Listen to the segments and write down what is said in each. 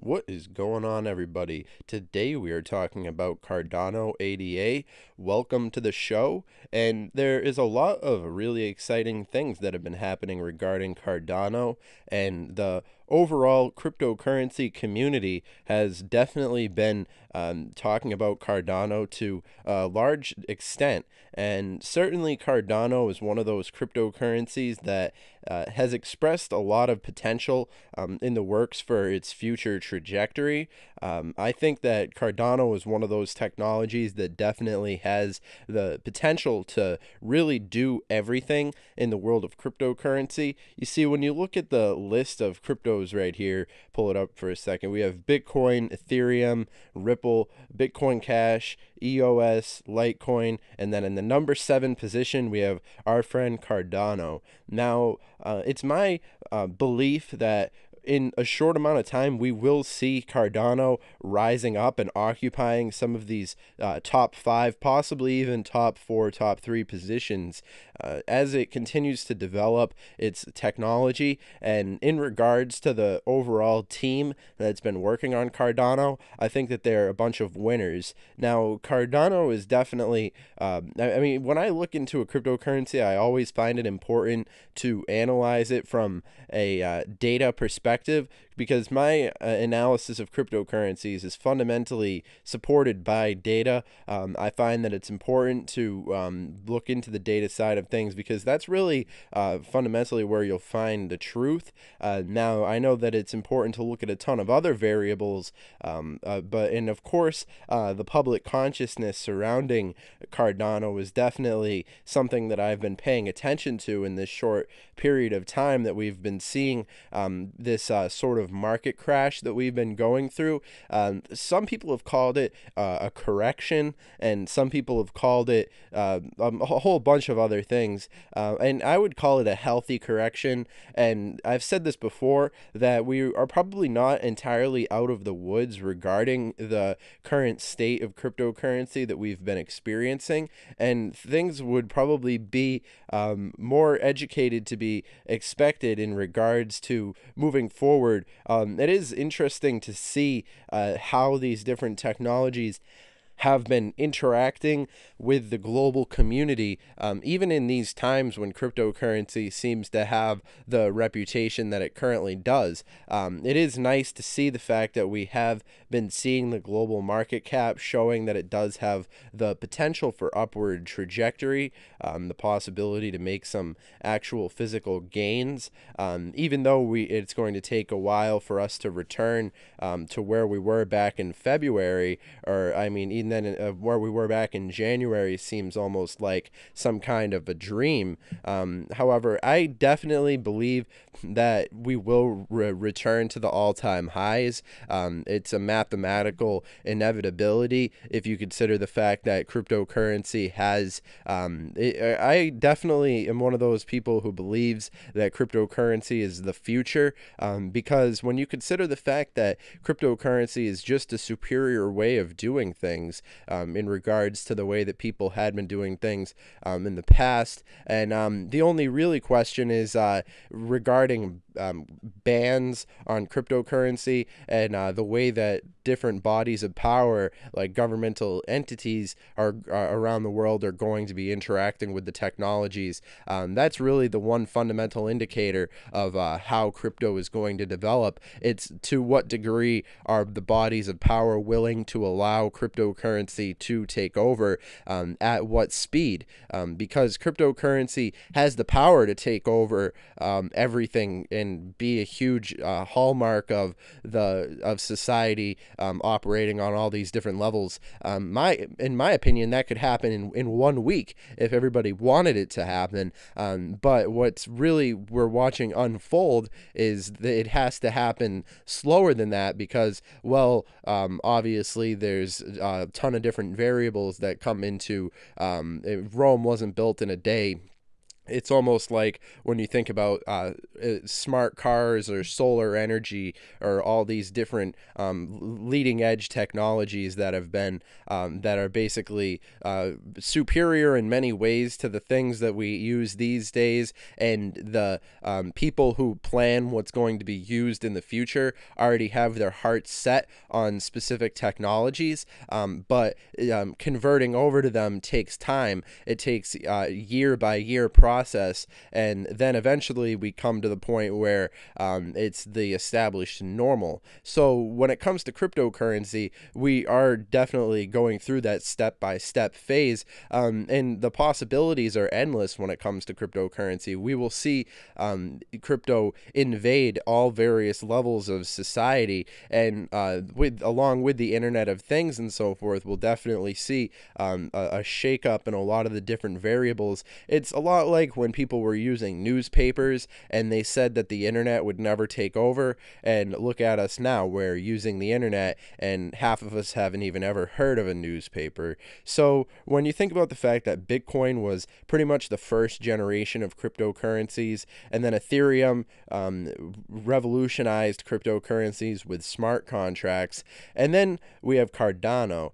What is going on, everybody? Today we are talking about Cardano ADA. Welcome to the show. And there is a lot of really exciting things that have been happening regarding Cardano, and the overall cryptocurrency community has definitely been talking about Cardano to a large extent. And certainly, Cardano is one of those cryptocurrencies that has expressed a lot of potential in the works for its future trajectory. I think that Cardano is one of those technologies that definitely has the potential to really do everything in the world of cryptocurrency. You see, when you look at the list of cryptos right here, pull it up for a second, we have Bitcoin, Ethereum, Ripple, Bitcoin Cash, EOS, Litecoin, and then in the number 7 position, we have our friend Cardano. Now, it's my belief that in a short amount of time, we will see Cardano rising up and occupying some of these top 5, possibly even top 4, top 3 positions as it continues to develop its technology. And in regards to the overall team that's been working on Cardano, I think that they're a bunch of winners. Now, Cardano is definitely, I mean, when I look into a cryptocurrency, I always find it important to analyze it from a data perspective, because my analysis of cryptocurrencies is fundamentally supported by data. I find that it's important to look into the data side of things, because that's really fundamentally where you'll find the truth. Now, I know that it's important to look at a ton of other variables, and of course, the public consciousness surrounding Cardano is definitely something that I've been paying attention to in this short period of time that we've been seeing this sort of market crash that we've been going through. Some people have called it a correction, and some people have called it a whole bunch of other things. And I would call it a healthy correction. And I've said this before, that we are probably not entirely out of the woods regarding the current state of cryptocurrency that we've been experiencing. And things would probably be more educated to be expected in regards to moving forward. It is interesting to see how these different technologies have been interacting with the global community, even in these times when cryptocurrency seems to have the reputation that it currently does. It is nice to see the fact that we have been seeing the global market cap showing that it does have the potential for upward trajectory, the possibility to make some actual physical gains, even though it's going to take a while for us to return to where we were back in February, or I mean, even then where we were back in January seems almost like some kind of a dream. However, I definitely believe that we will return to the all-time highs. It's a mathematical inevitability if you consider the fact that cryptocurrency has I definitely am one of those people who believes that cryptocurrency is the future, because when you consider the fact that cryptocurrency is just a superior way of doing things, in regards to the way that people had been doing things in the past. And the only really question is regarding bans on cryptocurrency, and the way that different bodies of power, like governmental entities, are around the world, are going to be interacting with the technologies. That's really the one fundamental indicator of how crypto is going to develop. It's to what degree are the bodies of power willing to allow cryptocurrency to take over, at what speed, because cryptocurrency has the power to take over everything and be a huge hallmark of society, operating on all these different levels. In my opinion, that could happen in 1 week if everybody wanted it to happen. But what's really we're watching unfold is that it has to happen slower than that, because, well, obviously there's a ton of different variables that come into Rome wasn't built in a day. It's almost like when you think about smart cars or solar energy or all these different leading edge technologies that have been that are basically superior in many ways to the things that we use these days, and the people who plan what's going to be used in the future already have their hearts set on specific technologies, but converting over to them takes time. It takes year by year process, and then eventually we come to the point where it's the established normal. So when it comes to cryptocurrency, we are definitely going through that step by step phase, and the possibilities are endless when it comes to cryptocurrency. We will see crypto invade all various levels of society, and with along with the Internet of Things and so forth, we'll definitely see a shakeup in a lot of the different variables. It's a lot like when people were using newspapers and they said that the internet would never take over, and look at us now, we're using the internet and half of us haven't even ever heard of a newspaper. So when you think about the fact that Bitcoin was pretty much the first generation of cryptocurrencies, and then Ethereum revolutionized cryptocurrencies with smart contracts, and then we have Cardano,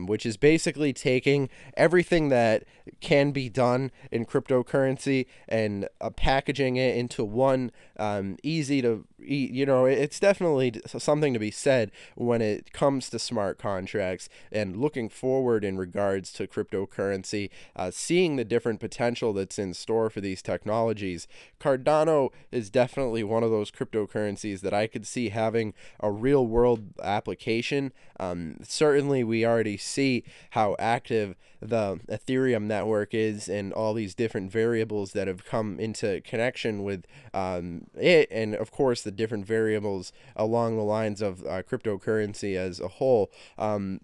which is basically taking everything that can be done in cryptocurrency and packaging it into one easy to it's definitely something to be said when it comes to smart contracts and looking forward in regards to cryptocurrency, seeing the different potential that's in store for these technologies. Cardano is definitely one of those cryptocurrencies that I could see having a real world application. Certainly we already see how active the Ethereum network is, and all these different variables that have come into connection with it, and of course the different variables along the lines of cryptocurrency as a whole.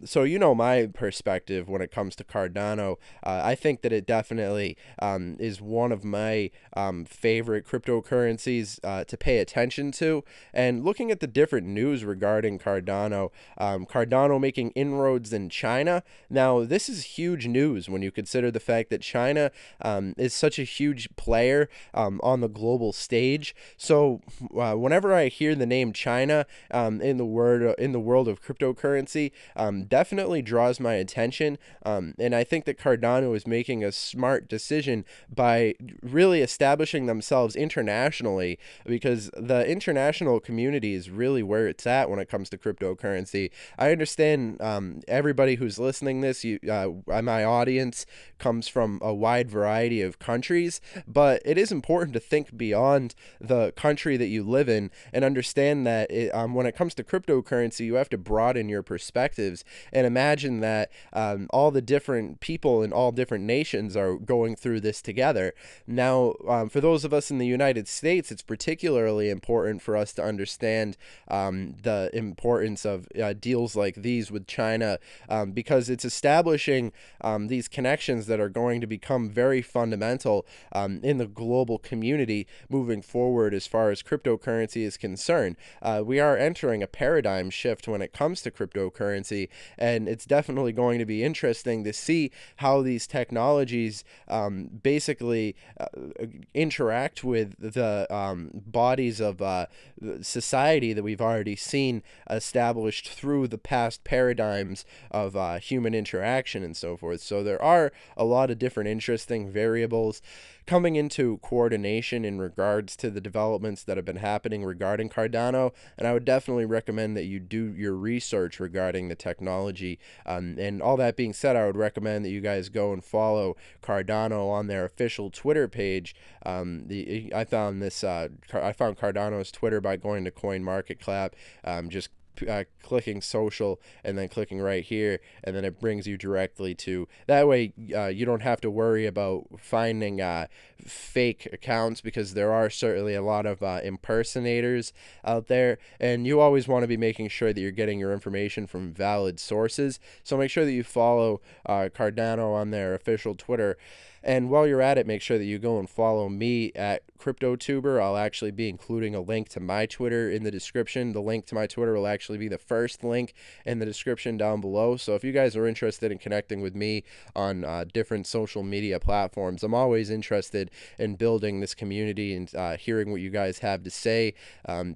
So my perspective when it comes to Cardano. I think that it definitely is one of my favorite cryptocurrencies to pay attention to. And looking at the different news regarding Cardano, Cardano making inroads in China. Now, this is huge news when you consider the fact that China is such a huge player on the global stage. So whenever I hear the name China in the world of cryptocurrency, definitely draws my attention. And I think that Cardano is making a smart decision by really establishing themselves internationally, because the international community is really where it's at when it comes to cryptocurrency. I understand everybody who's listening this, my audience comes from a wide variety of countries, but it is important to think beyond the country that you live in and understand that when it comes to cryptocurrency, you have to broaden your perspectives and imagine that all the different people in all different nations are going through this together. Now, for those of us in the United States, it's particularly important for us to understand the importance of deals like these with China, because it's establishing these connections that are going to become very fundamental in the global community moving forward as far as cryptocurrency is concerned. We are entering a paradigm shift when it comes to cryptocurrency, and it's definitely going to be interesting to see how these technologies basically interact with the bodies of society that we've already seen established through the past paradigms of human interaction and so forth. So there are a lot of different interesting variables coming into coordination in regards to the developments that have been happening regarding Cardano, and I would definitely recommend that you do your research regarding the technology. And all that being said, I would recommend that you guys go and follow Cardano on their official Twitter page. I found Cardano's Twitter by going to CoinMarketCap, just clicking social and then clicking right here, and then it brings you directly to that way. You don't have to worry about finding fake accounts, because there are certainly a lot of impersonators out there, and you always want to be making sure that you're getting your information from valid sources. So make sure that you follow Cardano on their official Twitter. And while you're at it, make sure that you go and follow me at CryptoTuber. I'll actually be including a link to my Twitter in the description. The link to my Twitter will actually be the first link in the description down below. So if you guys are interested in connecting with me on different social media platforms, I'm always interested in building this community and hearing what you guys have to say.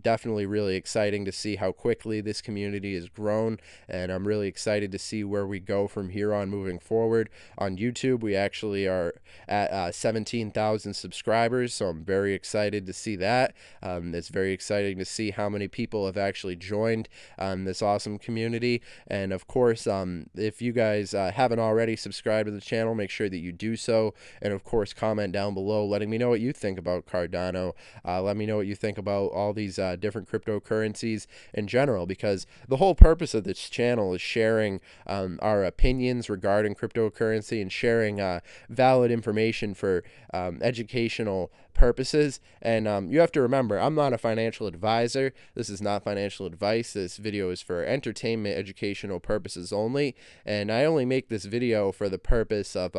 Definitely really exciting to see how quickly this community has grown, and I'm really excited to see where we go from here on moving forward. On YouTube, we actually are at 17,000 subscribers, so I'm very excited to see that. It's very exciting to see how many people have actually joined this awesome community. And of course, if you guys haven't already subscribed to the channel, make sure that you do so. And of course, comment down below letting me know what you think about Cardano. Let me know what you think about all these different cryptocurrencies in general, because the whole purpose of this channel is sharing our opinions regarding cryptocurrency and sharing valid information for educational purposes. And you have to remember, I'm not a financial advisor. This is not financial advice. This video is for entertainment, educational purposes only. And I only make this video for the purpose of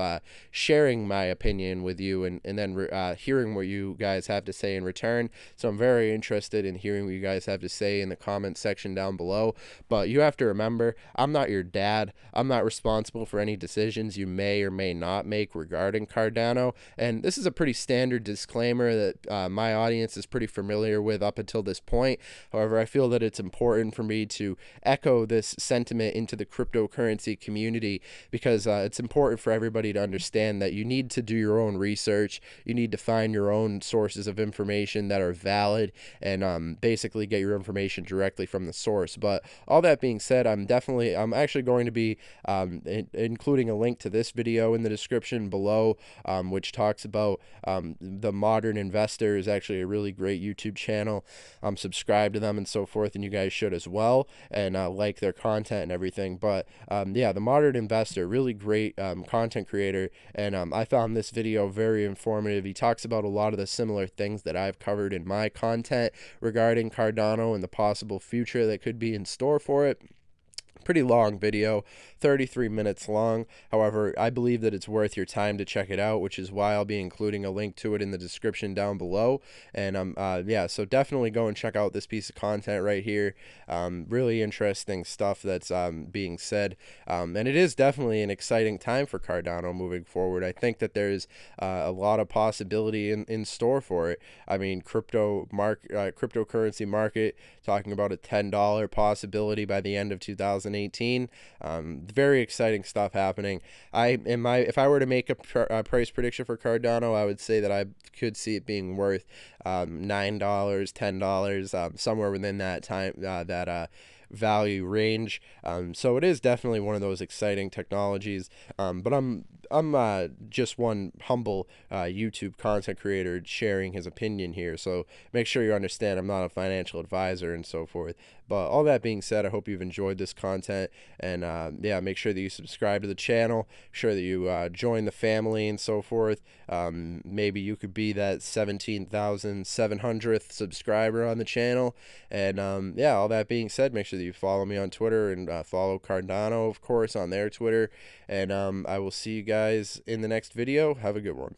sharing my opinion with you, and then hearing what you guys have to say in return. So I'm very interested in hearing what you guys have to say in the comment section down below. But you have to remember, I'm not your dad. I'm not responsible for any decisions you may or may not make regarding Cardano. And this is a pretty standard disclaimer that my audience is pretty familiar with up until this point. However, I feel that it's important for me to echo this sentiment into the cryptocurrency community, because it's important for everybody to understand that you need to do your own research. You need to find your own sources of information that are valid, and basically get your information directly from the source. But all that being said, I'm actually going to be including a link to this video in the description below, which talks about the Modern Investor is actually a really great YouTube channel. Subscribe to them and so forth, and you guys should as well, and like their content and everything. But yeah, the Modern Investor, really great content creator, and I found this video very informative. He talks about a lot of the similar things that I've covered in my content regarding Cardano and the possible future that could be in store for it. Pretty long video, 33 minutes long. However, I believe that it's worth your time to check it out, which is why I'll be including a link to it in the description down below. And yeah, so definitely go and check out this piece of content right here. Really interesting stuff that's being said, and it is definitely an exciting time for Cardano moving forward. I think that there's a lot of possibility in store for it. I mean, cryptocurrency market talking about a $10 possibility by the end of 2018. Very exciting stuff happening. If I were to make a price prediction for Cardano, I would say that I could see it being worth $9, $10, somewhere within that time, value range. So it is definitely one of those exciting technologies. But I'm just one humble YouTube content creator sharing his opinion here. So make sure you understand I'm not a financial advisor and so forth. But all that being said, I hope you've enjoyed this content, and yeah, make sure that you subscribe to the channel, sure that you join the family and so forth. Maybe you could be that 17,700th subscriber on the channel. And yeah, all that being said, make sure that you follow me on Twitter, and follow Cardano, of course, on their Twitter. And I will see you guys in the next video. Have a good one.